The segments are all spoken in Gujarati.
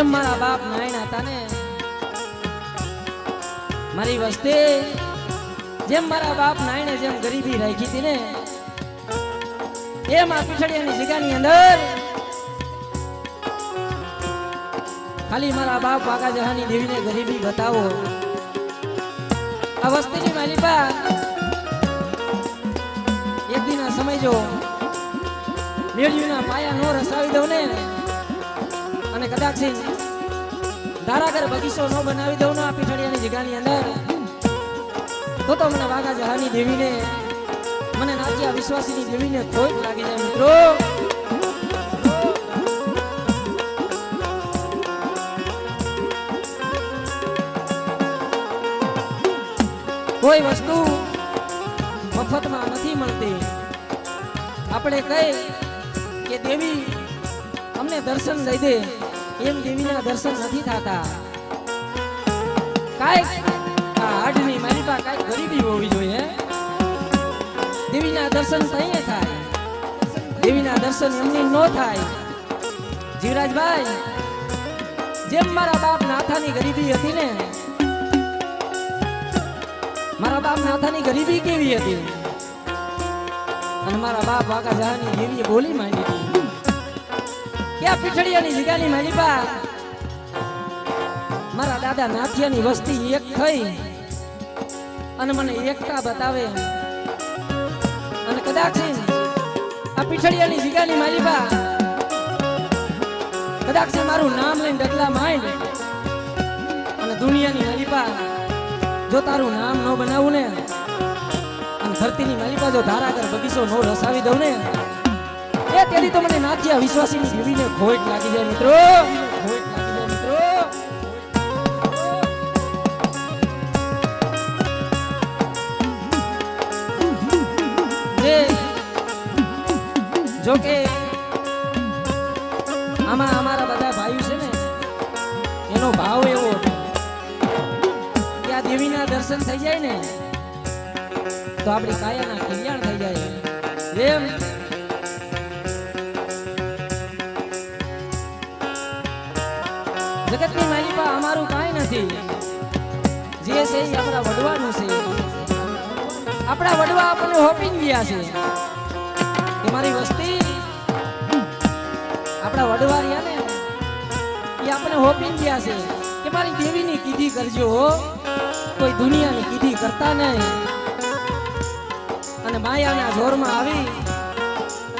જેમ મારા બાપ નાયણા હતા ને મારી વસ્તી, જેમ મારા બાપ નાયણે જેમ ગરીબી રાખી હતી ને એમ આ પીછડિયાની જગ્યાની અંદર ખાલી મારા બાપ વાઘા જહાની દેવીને ગરીબી બતાવો. આ વસ્તીની માલિપા એક દિન સમય જો મેળીના પાયા નો રસાવી દઉં ને અને કદાચ ધારાગર બગીચો નો બનાવી દઉં ને આ પીઠડિયાની જગ્યાની અંદર તો મને વાઘા જહાની દેવીને મને નાચ્યા વિશ્વાસીની દેવીને ખોટ લાગી જાય મિત્રો. કોઈ વસ્તુ મફતમાં નથી મળતી. આપણે કહીએ કે દેવી અમને દર્શન લઈ દે, એમ દેવીના દર્શન નથી થતા. કાંઈક આ હાડની માલિપા કાંઈક ગરીબી હોવી જોઈએ. દેવીના દર્શન તઈએ થાય, દેવીના દર્શન એમની ન થાય. જીવરાજભાઈ, જેમ મારા બાપ નાથાની ગરીબી હતી ને, મારા બાપ નાથાની ગરીબી કેવી હતી અને મારા બાપ વાઘા જહાની દેવીએ બોલી માંડી હતી કે આ પીઠડિયાની જગ્યાની માલિપા મારા દાદા નાથિયાની વસ્તી એક થઈ અને મને એકતા બતાવે અને કદાચ આ પીઠડિયાની જગ્યાની માલિપા કદાચ મારું નામ લઈને ડગલા માંડ અને દુનિયાની માલિપા જો તારું નામ ન બનાવું ને અને ધરતીની માલિકા જો ધારાગર બગીચો નો રસાવી દઉં ને એ તેડી તો મને નાથિયા વિશ્વાસીની દેવીને ખોટ લાગી જાય મિત્રો. ખોટ લાગી જાય મિત્રો. જો કે આમાં અમારા બધા ભાઈઓ છે ને એનો ભાવ એવો હતો કે આ દેવીના દર્શન થઈ જાય ને તો આપણી કાયાના કલ્યાણ થઈ જાય. એમ જગતની માલિકા અમારું કાંઈ નથી, જે છે એ આપણા વડવાનું છે. આપણા વડવા આપણને હોપીને ગયા છે કે મારી વસ્તી આપણા વડવા રહ્યા ને એ આપણે હોપીને ગયા છે કે મારી દેવીની કીધી કરજો, કોઈ દુનિયાની કીધી કરતા નહીં. અને માયાના જોરમાં આવી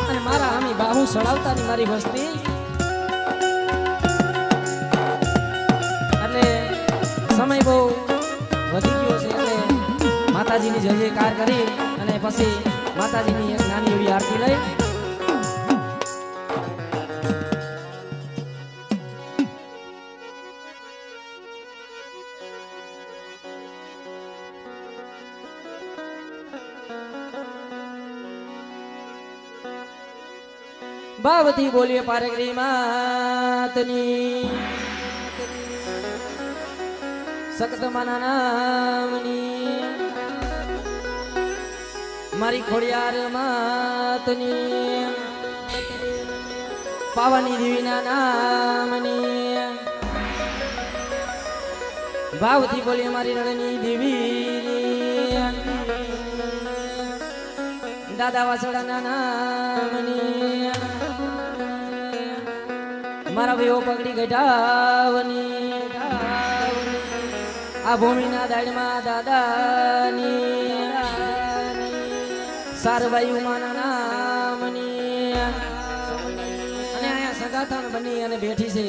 અને મારા આમી બાહુ સડાવતા ની મારી વસ્તી એટલે સમય બહુ વધી ગયો છે એટલે માતાજીની જય જયકાર કરી અને પછી માતાજીની એક નાની એવી આરતી લઈ બાવતી બોલીએ પારગરી માતની સખત માના નામની મારી ખોડિયાર માતની પાવાની દેવીના નામની બાવતી બોલીએ મારી રણની દેવી દાદા વાસડાના નામની મારા ભાઈઓ પગડી ગઢાવની આ ભૂમિના દાડમાં દાદાની સારબાઈ ઉમાના નામની અને અહીંયા સગાથાણ બની અને બેઠી છે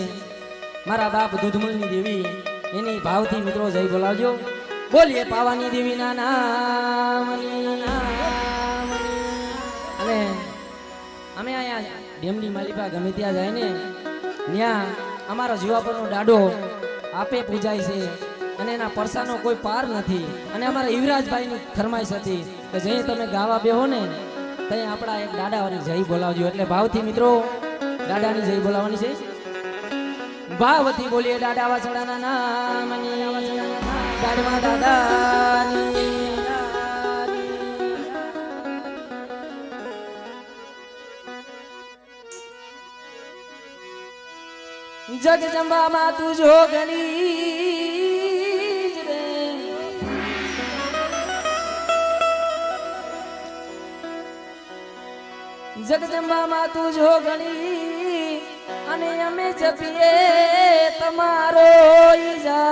મારા બાપ દૂધમલની દેવી, એની ભાવથી મિત્રો જય બોલાવજો. બોલીએ પાવાની દેવીના નામની. અને અમે અહીંયા ડેમની માલિકા ગમે ત્યાં જાય ને ત્યાં અમારો જીવાપરનો દાડો આપે પૂજાય છે અને એના પરસાનો કોઈ પાર નથી. અને અમારા યુવરાજભાઈની ફરમાઈશ હતી કે જઈ તમે ગાવા બેહો ને ત્યાં આપણા એક દાદાની જય બોલાવજો. એટલે ભાવથી મિત્રો દાદાની જય બોલાવવાની છે. ભાવથી બોલીએ દાદા વાસડાના નામની દાડમાં દાદાની જગદંબામાં તું જો ગણી જ રે જગદંબામાં તું જો ગણી અને અમે જપીએ તમારો ઈજા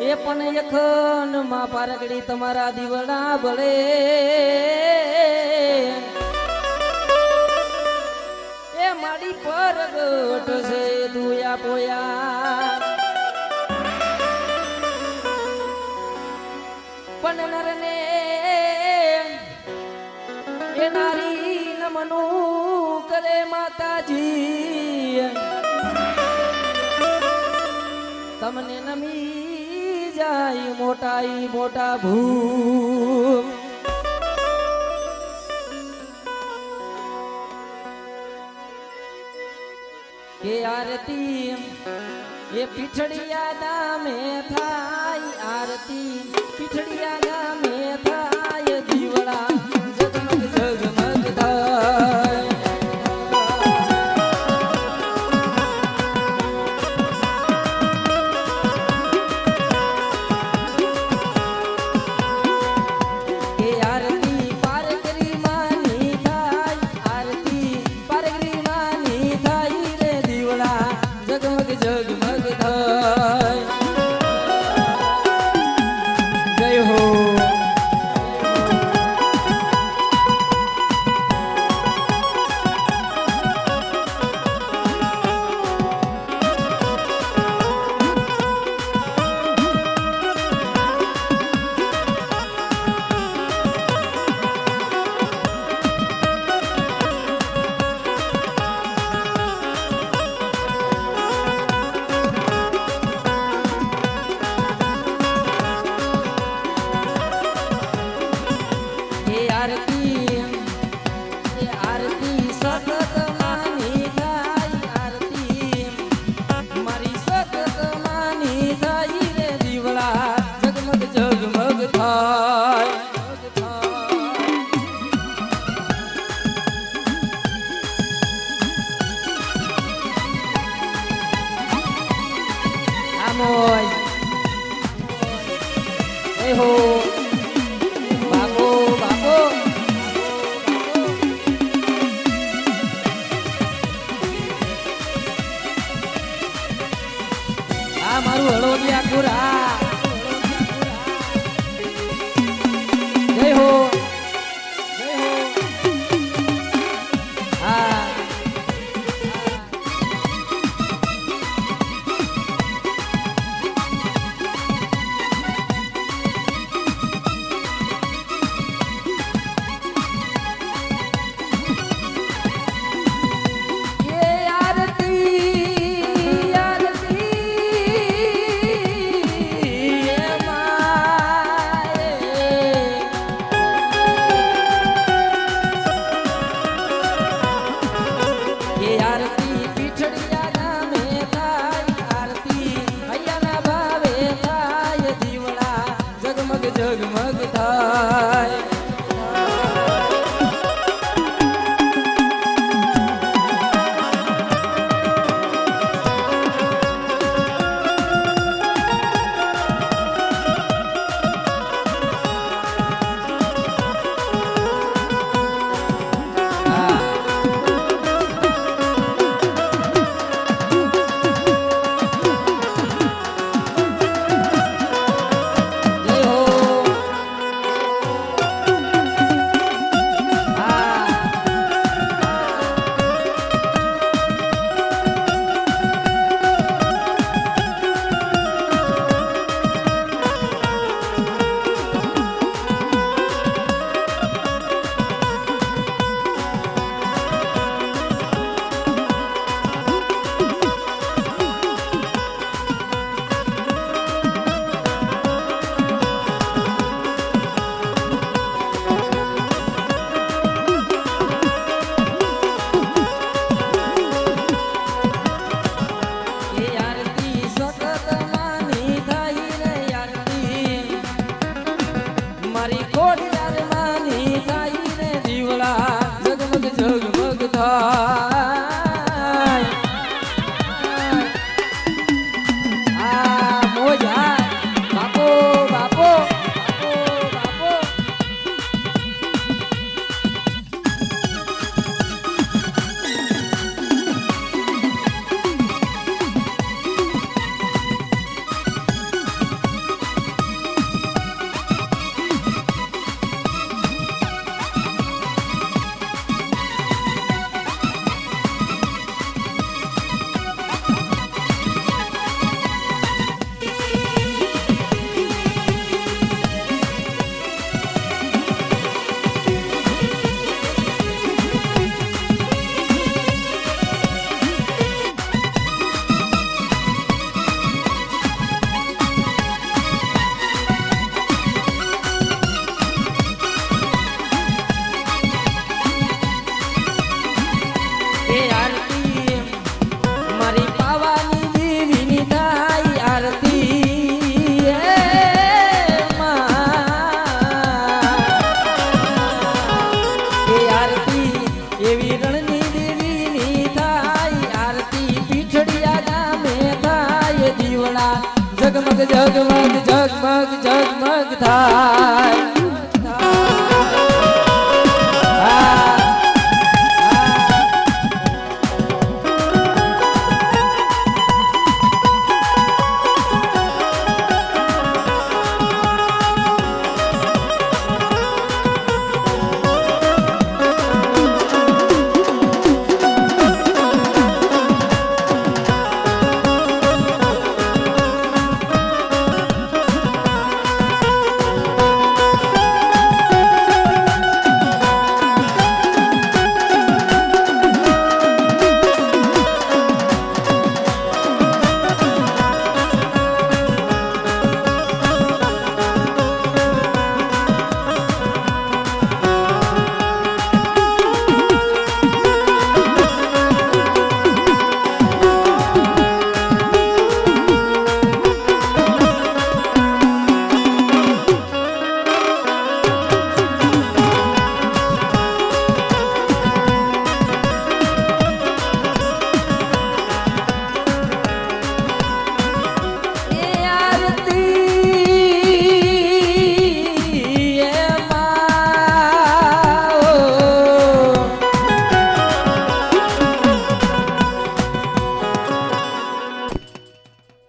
એ પણ યખન માં પારગડી તમારા દીવડા બળે એ માડી પરગટ છે દુયા પોયા પણ નરને એ નારી નમનું કરે માતાજી તમને નમી જાય મોટાઈ મોટા ભૂ કે આરતી એ પીઠડિયા ગામે થાય આરતી પીઠડિયા ગામે થાય દીવડા જગમગ જગમગ થાય કે આરતી પારગરી માની થાય આરતી પારગરી માની થાય રે દીવડા જગમગ જગમગ થાય જય હો આરતી સતત માની થાય આરતી મારી સતત માની થાય રે દીવડા જગમગ જગમગ થાય આમોય એ હો બાપો બાપો આ મારું હળોદિયા કુરા જય હો જય હો હા એ આરતી એવી રણની દેવીની થાય આરતી પીઠડિયા ગામે થાય દીવડા જગમગ જગમગ જગમગ જગમગ થાય